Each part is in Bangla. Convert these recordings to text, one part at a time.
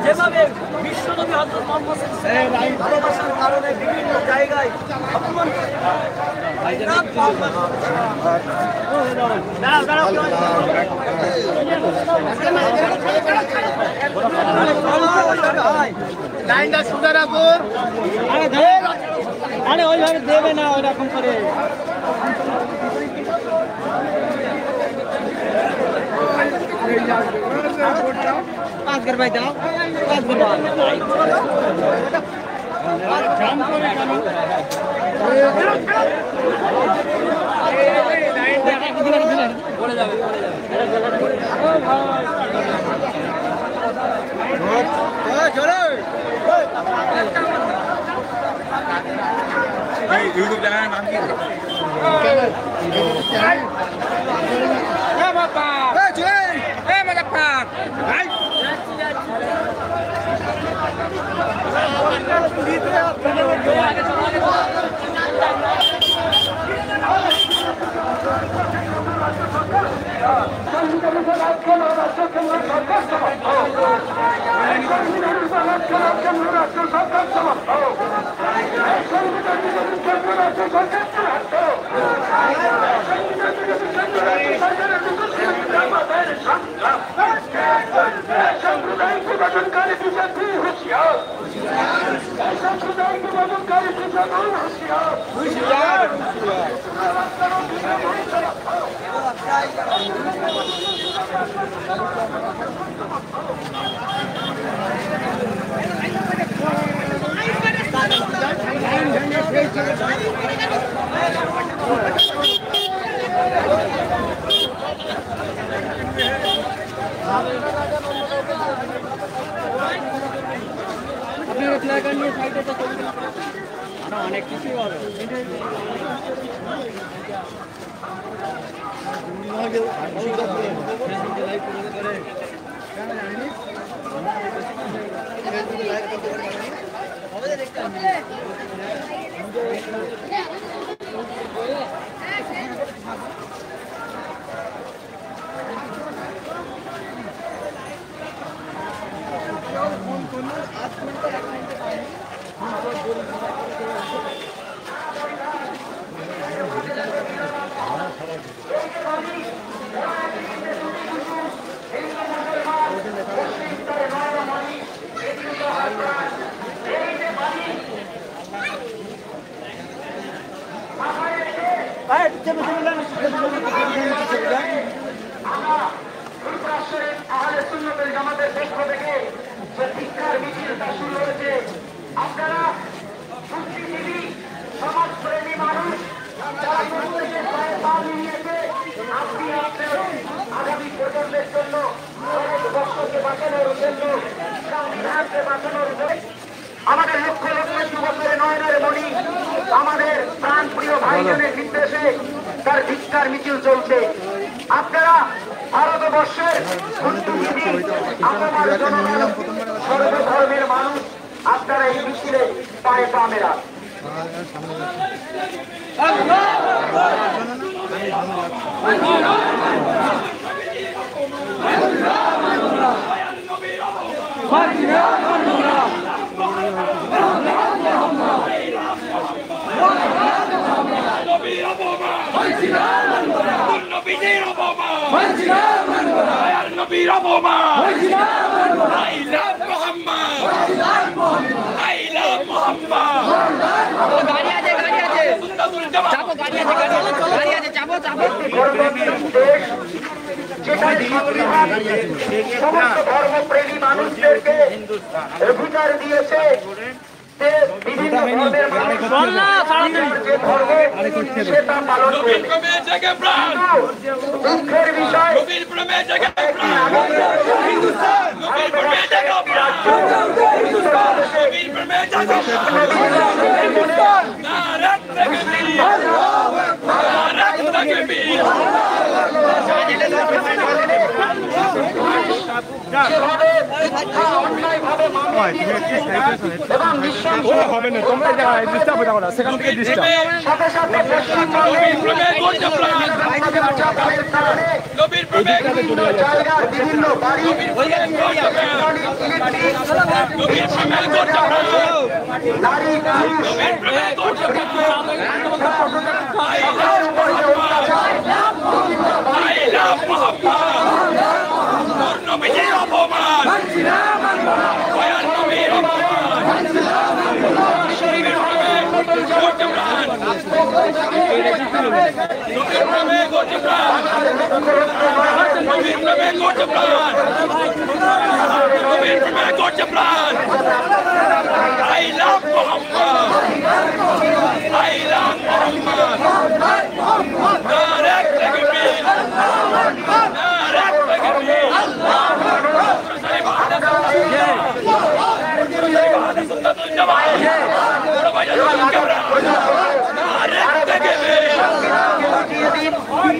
যেভাবে বিশ্বনবী হযরত মুহাম্মদ সাল্লাল্লাহু আলাইহি ওয়াসাল্লাম ভালোবাসার কারণে বিভিন্ন জায়গায় অপমান লাইনটা সুন্দর রাখুন। আরে ওইভাবে দেবে না ওইরকম করে। पास कर भाई जाओ पास कर जाम করে কেন পড়ে যাবে চলো এই ইউটিউব চ্যানেলের নাম কি বাবা এই মজা পাক ভাই অনেক কিছু হবে আপনারা বুদ্ধিজীবী সমাজপ্রেমী মানুষ যারা আগামী প্রজন্মের জন্য ভারতবর্ষকে বাঁচানোর জন্য সংবিধানকে বাঁচানোর জন্য আমাদের লক্ষ লক্ষ যুবকের নয়নের মণি আমাদের প্রাণ প্রিয় ভাইজনের নির্দেশে তার ধিক্কার মিছিল চলছে। আপনারা ভারতবর্ষের বুদ্ধিজীবী আমার জনগণ সর্বধর্মের মানুষ আপনারা এই মিছিলে পায়ে পা মেলান। ধর্মপ্রেমী মানুষদেরকে অধিকার দিয়েছে বিভিন্ন ধর্মের সেটা পালন দুঃখের বিষয় যেভাবে অন্যায়ভাবে হবে না তোমরা ডিস্টার্ব হয়ে যাবে সেখান থেকে ডিস্টার্ব সাথে সাথে বিভিন্ন জায়গা বিভিন্ন বাড়ি নারী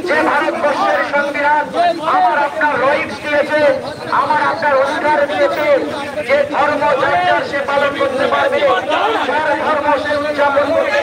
যে ভারতবর্ষের সংবিধান আমার আপনার রাইটস দিয়েছে, আমার আপনার অধিকার দিয়েছে, যে ধর্ম যার সে পালন করতে পারবে, যার ধর্ম সে উদযাপন করতে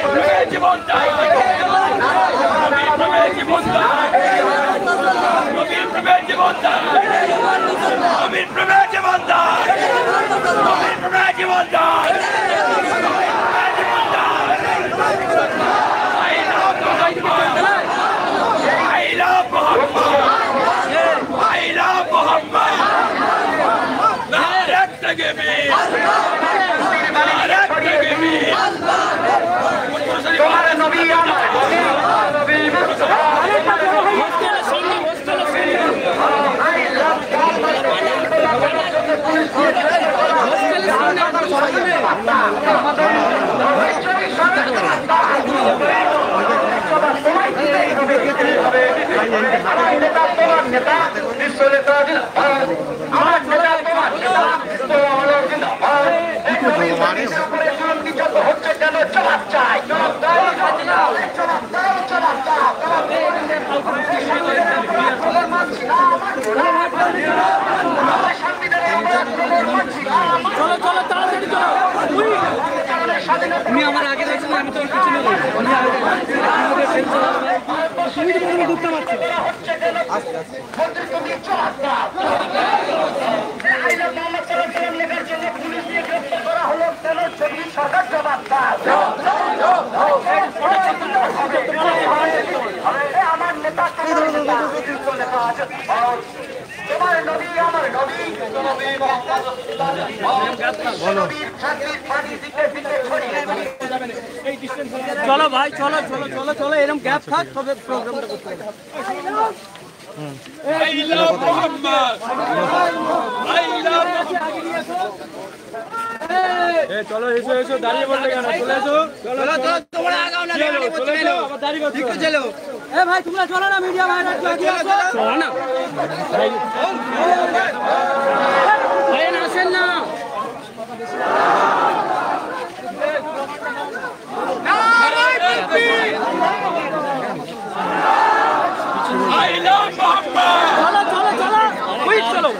নেতা বিশ্ব নেতা আমার নেতা তোমার নেতা হচ্ছে কেন জবাব চাই উনি আমার আগে দেখছেন আমি তোর পিছনে ঢুকতে পারছি সরকার জবাব আমার নেতা তোমার নবী আমার নবী চলো ভাই চলো চলো চলো চলো এরকম গ্যাপ থাক তবে প্রোগ্রামটা করতে হবে চলো এসো এসো দাঁড়িয়ে বললে কেন চলে এসো চলো চলো তোমরা আগাও না চলে এসো আবার দাঁড়িয়ে করতে একটু চলো এ ভাই তোমরা চলো না মিডিয়া ভাইরা একটু আগে আসো চলো না ভাই আসেন না চলো চলো চলো কুইক চলো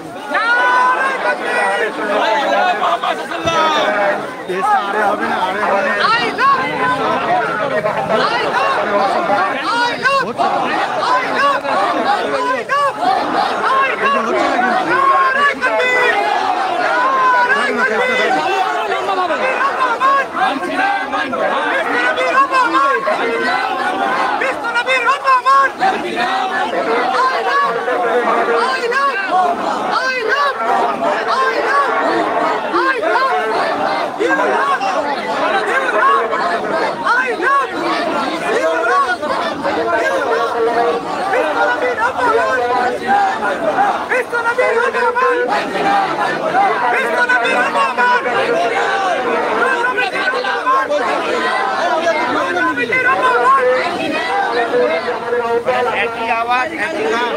একই আওয়াজ একই নাম